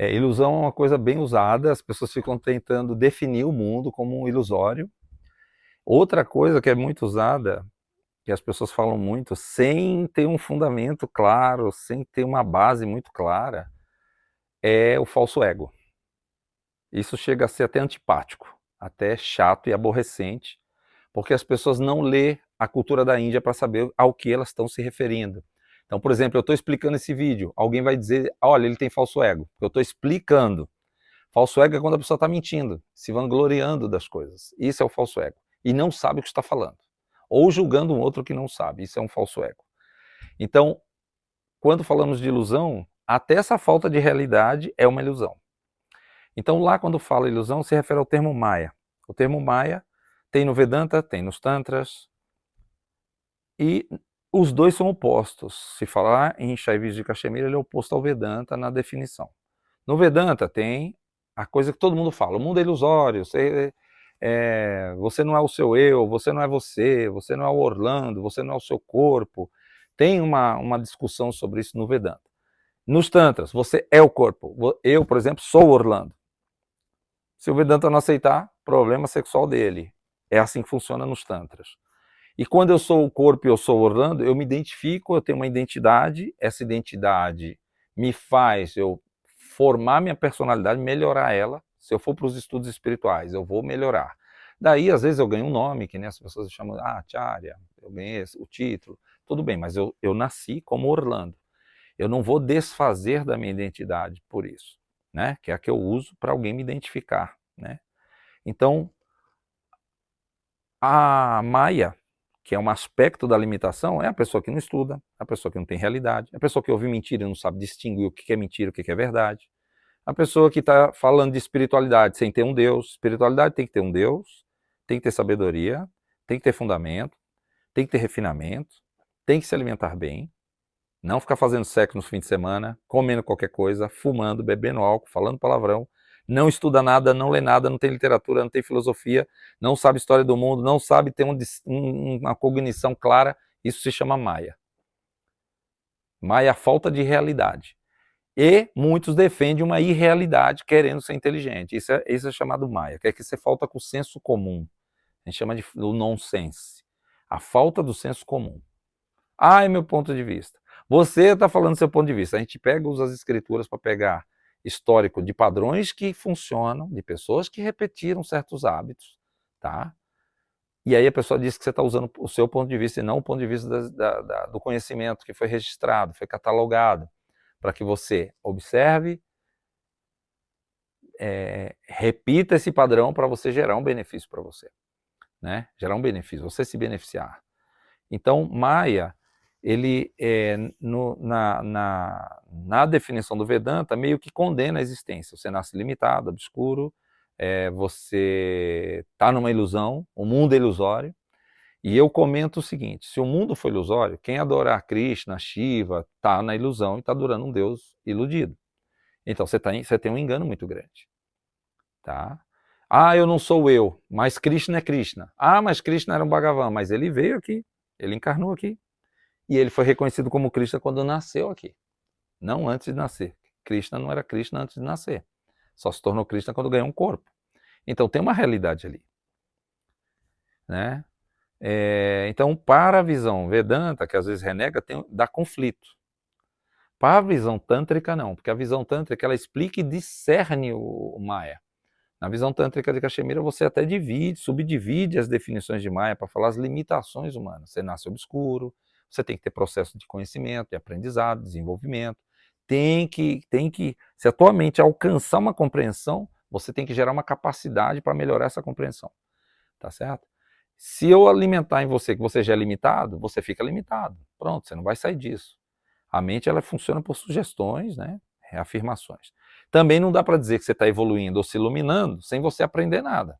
Ilusão é uma coisa bem usada, as pessoas ficam tentando definir o mundo como um ilusório. Outra coisa que é muito usada, que as pessoas falam muito, sem ter um fundamento claro, sem ter uma base muito clara, é o falso ego. Isso chega a ser até antipático, até chato e aborrecente, porque as pessoas não lê a cultura da Índia para saber ao que elas estão se referindo. Então, por exemplo, eu estou explicando esse vídeo, alguém vai dizer, olha, ele tem falso ego. Eu estou explicando. Falso ego é quando a pessoa está mentindo, se vangloriando das coisas. Isso é o falso ego. E não sabe o que está falando. Ou julgando um outro que não sabe. Isso é um falso ego. Então, quando falamos de ilusão, até essa falta de realidade é uma ilusão. Então, lá quando fala ilusão, se refere ao termo Maya. O termo Maya tem no Vedanta, tem nos Tantras, e os dois são opostos. Se falar em Shaivismo de Cachemira, ele é oposto ao Vedanta na definição. No Vedanta tem a coisa que todo mundo fala, o mundo é ilusório, você não é o seu eu, você não é você, você não é o Orlando, você não é o seu corpo. Tem uma discussão sobre isso no Vedanta. Nos Tantras, você é o corpo. Eu, por exemplo, sou o Orlando. Se o Vedanta não aceitar, problema sexual dele. É assim que funciona nos Tantras. E quando eu sou o corpo e eu sou o Orlando, eu me identifico, eu tenho uma identidade, essa identidade me faz eu formar minha personalidade, melhorar ela. Se eu for para os estudos espirituais, eu vou melhorar. Daí, às vezes, eu ganho um nome, que nem as pessoas chamam, Acharya, eu ganhei o título, tudo bem, mas eu nasci como Orlando. Eu não vou desfazer da minha identidade por isso, né? Que é a que eu uso para alguém me identificar, né? Então, a Maya, que é um aspecto da limitação, é a pessoa que não estuda, a pessoa que não tem realidade, a pessoa que ouve mentira e não sabe distinguir o que é mentira e o que é verdade, a pessoa que está falando de espiritualidade sem ter um Deus. Espiritualidade tem que ter um Deus, tem que ter sabedoria, tem que ter fundamento, tem que ter refinamento, tem que se alimentar bem, não ficar fazendo sexo nos fins de semana, comendo qualquer coisa, fumando, bebendo álcool, falando palavrão, não estuda nada, não lê nada, não tem literatura, não tem filosofia, não sabe história do mundo, não sabe ter uma cognição clara. Isso se chama Maia. Maia é a falta de realidade. E muitos defendem uma irrealidade querendo ser inteligente. Isso é chamado Maia, que é que você falta com o senso comum. A gente chama de o nonsense. A falta do senso comum. É meu ponto de vista. Você está falando do seu ponto de vista. A gente usa as escrituras para pegar histórico de padrões que funcionam, de pessoas que repetiram certos hábitos, tá? E aí a pessoa diz que você está usando o seu ponto de vista e não o ponto de vista do conhecimento que foi registrado, foi catalogado, para que você observe, repita esse padrão para você gerar um benefício para você, né? Gerar um benefício, você se beneficiar. Então, Maya, ele, na definição do Vedanta, meio que condena a existência. Você nasce limitado, obscuro, você está numa ilusão, o mundo é ilusório. E eu comento o seguinte, se o mundo for ilusório, quem adorar Krishna, Shiva, está na ilusão e está adorando um Deus iludido. Então, você tem um engano muito grande. Tá? Eu não sou eu, mas Krishna é Krishna. Mas Krishna era um Bhagavan, mas ele veio aqui, ele encarnou aqui. E ele foi reconhecido como Krishna quando nasceu aqui, não antes de nascer. Krishna não era Krishna antes de nascer. Só se tornou Krishna quando ganhou um corpo. Então tem uma realidade ali, né? Então, para a visão Vedanta, que às vezes renega, dá conflito. Para a visão tântrica, não, porque a visão tântrica ela explica e discerne o Maya. Na visão tântrica de Cachemira, você até subdivide as definições de Maya para falar as limitações humanas. Você nasce obscuro, você tem que ter processo de conhecimento, de aprendizado, desenvolvimento. Se a tua mente alcançar uma compreensão, você tem que gerar uma capacidade para melhorar essa compreensão. Tá certo? Se eu alimentar em você que você já é limitado, você fica limitado. Pronto, você não vai sair disso. A mente ela funciona por sugestões, né? Reafirmações. Também não dá para dizer que você está evoluindo ou se iluminando sem você aprender nada.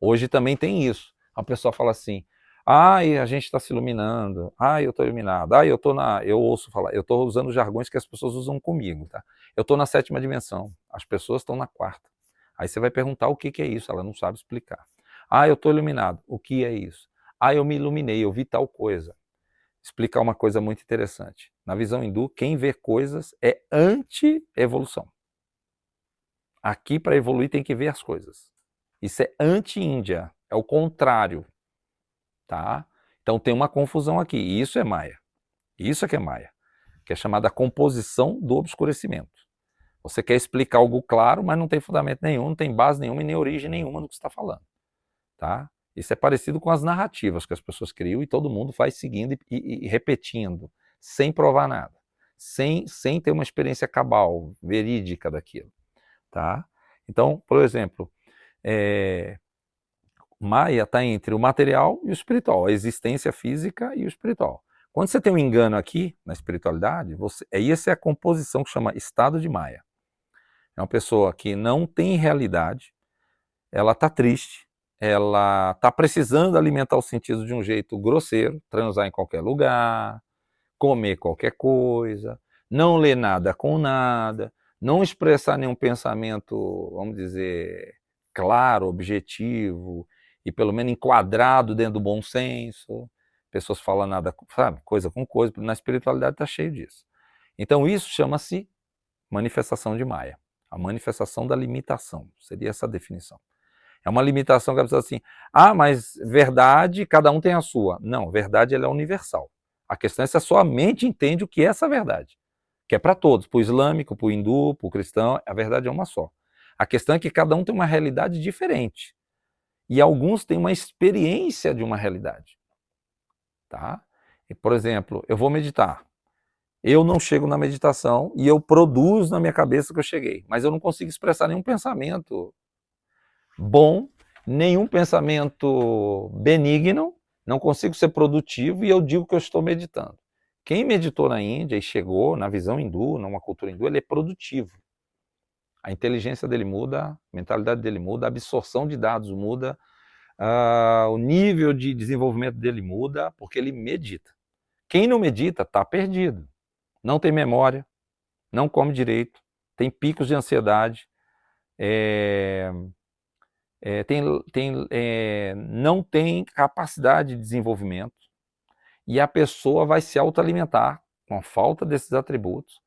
Hoje também tem isso. A pessoa fala assim, a gente está se iluminando, eu estou iluminado, eu ouço falar, eu estou usando jargões que as pessoas usam comigo, tá? Eu estou na 7ª dimensão, as pessoas estão na 4ª. Aí você vai perguntar o que é isso, ela não sabe explicar. Eu estou iluminado, o que é isso? Eu me iluminei, eu vi tal coisa. Explicar uma coisa muito interessante. Na visão hindu, quem vê coisas é anti-evolução. Aqui, para evoluir, tem que ver as coisas. Isso é anti-Índia, é o contrário, tá? Então tem uma confusão aqui, e isso é Maia. Isso é que é Maia, que é chamada composição do obscurecimento. Você quer explicar algo claro, mas não tem fundamento nenhum, não tem base nenhuma e nem origem nenhuma do que você está falando, tá? Isso é parecido com as narrativas que as pessoas criam e todo mundo vai seguindo e repetindo, sem provar nada, sem ter uma experiência cabal, verídica daquilo, tá? Então, por exemplo, Maia está entre o material e o espiritual, a existência física e o espiritual. Quando você tem um engano aqui na espiritualidade, essa é a composição que chama estado de Maia. É uma pessoa que não tem realidade, ela está triste, ela está precisando alimentar os sentidos de um jeito grosseiro, transar em qualquer lugar, comer qualquer coisa, não ler nada com nada, não expressar nenhum pensamento, vamos dizer, claro, objetivo, e pelo menos enquadrado dentro do bom senso. Pessoas falam nada, sabe, coisa com coisa, na espiritualidade está cheio disso. Então isso chama-se manifestação de Maia, a manifestação da limitação, seria essa a definição. É uma limitação que a pessoa diz assim, mas verdade, cada um tem a sua. Não, verdade ela é universal. A questão é se a sua mente entende o que é essa verdade, que é para todos, para o islâmico, para o hindu, para o cristão, a verdade é uma só. A questão é que cada um tem uma realidade diferente, e alguns têm uma experiência de uma realidade. Tá? E, por exemplo, eu vou meditar. Eu não chego na meditação e eu produzo na minha cabeça que eu cheguei, mas eu não consigo expressar nenhum pensamento bom, nenhum pensamento benigno, não consigo ser produtivo e eu digo que eu estou meditando. Quem meditou na Índia e chegou na visão hindu, numa cultura hindu, ele é produtivo. A inteligência dele muda, a mentalidade dele muda, a absorção de dados muda, o nível de desenvolvimento dele muda, porque ele medita. Quem não medita está perdido. Não tem memória, não come direito, tem picos de ansiedade, não tem capacidade de desenvolvimento, e a pessoa vai se autoalimentar com a falta desses atributos,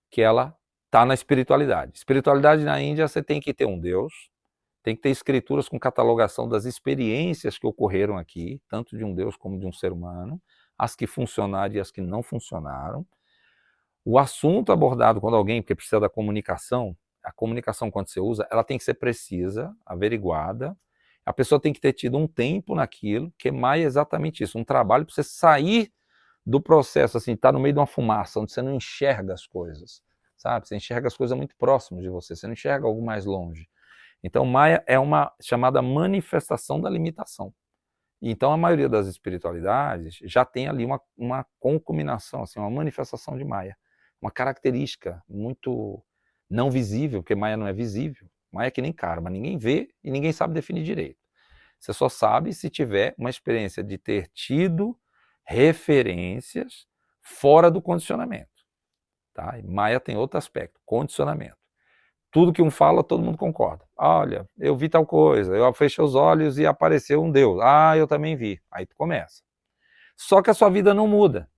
que ela está na espiritualidade. Espiritualidade na Índia, você tem que ter um Deus, tem que ter escrituras com catalogação das experiências que ocorreram aqui, tanto de um Deus como de um ser humano, as que funcionaram e as que não funcionaram. O assunto abordado quando alguém, porque precisa da comunicação, a comunicação quando você usa, ela tem que ser precisa, averiguada, a pessoa tem que ter tido um tempo naquilo, que é mais exatamente isso, um trabalho para você sair do processo, assim, estar no meio de uma fumaça, onde você não enxerga as coisas, sabe? Você enxerga as coisas muito próximas de você não enxerga algo mais longe. Então, Maia é uma chamada manifestação da limitação. Então, a maioria das espiritualidades já tem ali uma concominação, assim, uma manifestação de Maia, uma característica muito não visível, porque Maia não é visível. Maia é que nem karma, ninguém vê e ninguém sabe definir direito. Você só sabe se tiver uma experiência de ter tido referências fora do condicionamento. Tá? E Maia tem outro aspecto, condicionamento. Tudo que um fala, todo mundo concorda. Olha, eu vi tal coisa, eu fechei os olhos e apareceu um Deus. Eu também vi. Aí tu começa. Só que a sua vida não muda.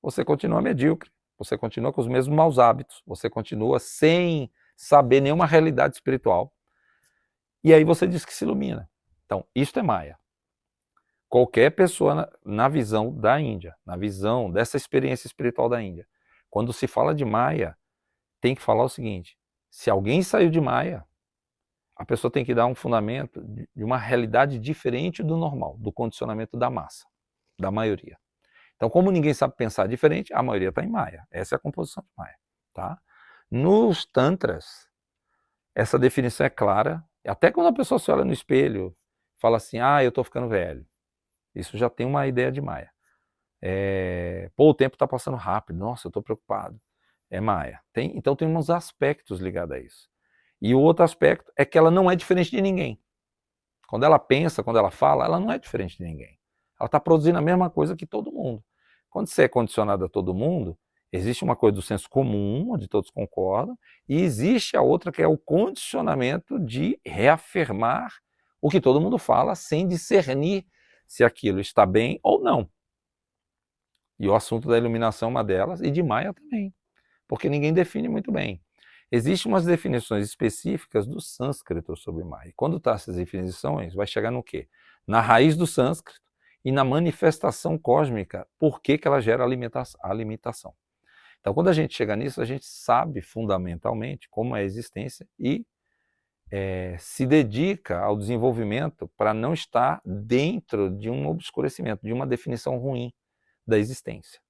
Você continua medíocre, você continua com os mesmos maus hábitos, você continua sem saber nenhuma realidade espiritual. E aí você diz que se ilumina. Então, isto é Maia. Qualquer pessoa na visão da Índia, na visão dessa experiência espiritual da Índia, quando se fala de Maia, tem que falar o seguinte: se alguém saiu de Maia, a pessoa tem que dar um fundamento de uma realidade diferente do normal, do condicionamento da massa, da maioria. Então, como ninguém sabe pensar diferente, a maioria está em Maia. Essa é a composição de Maia. Tá? Nos Tantras, essa definição é clara. Até quando a pessoa se olha no espelho, fala assim, eu estou ficando velho. Isso já tem uma ideia de Maia. O tempo está passando rápido. Nossa, eu estou preocupado. É Maia. Então tem uns aspectos ligados a isso. E o outro aspecto é que ela não é diferente de ninguém. Quando ela pensa, quando ela fala, ela não é diferente de ninguém. Ela está produzindo a mesma coisa que todo mundo. Quando você é condicionado a todo mundo, existe uma coisa do senso comum, onde todos concordam, e existe a outra que é o condicionamento de reafirmar o que todo mundo fala, sem discernir se aquilo está bem ou não. E o assunto da iluminação é uma delas, e de Maia também, porque ninguém define muito bem. Existem umas definições específicas do sânscrito sobre Maya. E quando tá essas definições, vai chegar no quê? Na raiz do sânscrito e na manifestação cósmica, por que ela gera a limitação. Então, quando a gente chega nisso, a gente sabe fundamentalmente como é a existência e se dedica ao desenvolvimento para não estar dentro de um obscurecimento, de uma definição ruim da existência.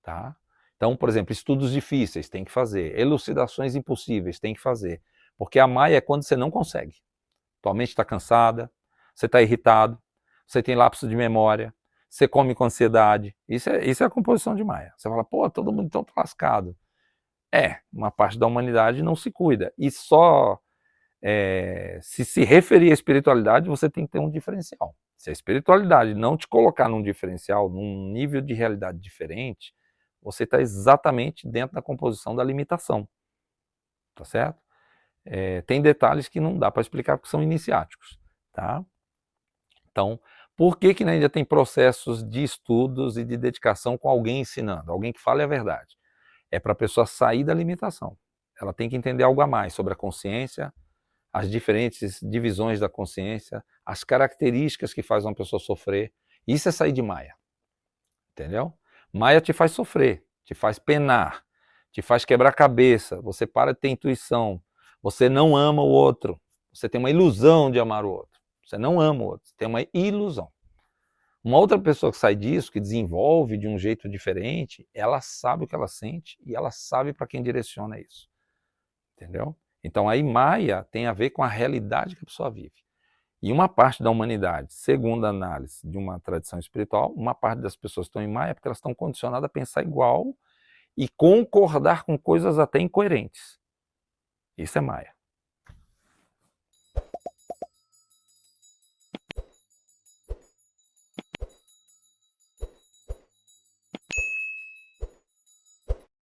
Tá? Então, por exemplo, estudos difíceis tem que fazer, elucidações impossíveis tem que fazer, porque a Maya é quando você não consegue. Tua mente está cansada, você está irritado, você tem lapso de memória, você come com ansiedade. Isso é a composição de Maya. Você fala, pô, todo mundo então tá lascado. Uma parte da humanidade não se cuida. E só se referir à espiritualidade, você tem que ter um diferencial. Se a espiritualidade não te colocar num diferencial, num nível de realidade diferente, você está exatamente dentro da composição da limitação. Tá certo? Tem detalhes que não dá para explicar porque são iniciáticos. Tá? Então, por que na Índia tem processos de estudos e de dedicação com alguém ensinando? Alguém que fale a verdade. É para a pessoa sair da limitação. Ela tem que entender algo a mais sobre a consciência, as diferentes divisões da consciência, as características que fazem uma pessoa sofrer. Isso é sair de Maya. Entendeu? Maya te faz sofrer, te faz penar, te faz quebrar a cabeça, você para de ter intuição, você não ama o outro, você tem uma ilusão de amar o outro, você não ama o outro, você tem uma ilusão. Uma outra pessoa que sai disso, que desenvolve de um jeito diferente, ela sabe o que ela sente e ela sabe para quem direciona isso. Entendeu? Então aí Maya tem a ver com a realidade que a pessoa vive. E uma parte da humanidade, segundo a análise de uma tradição espiritual, uma parte das pessoas que estão em Maya porque elas estão condicionadas a pensar igual e concordar com coisas até incoerentes. Isso é Maya.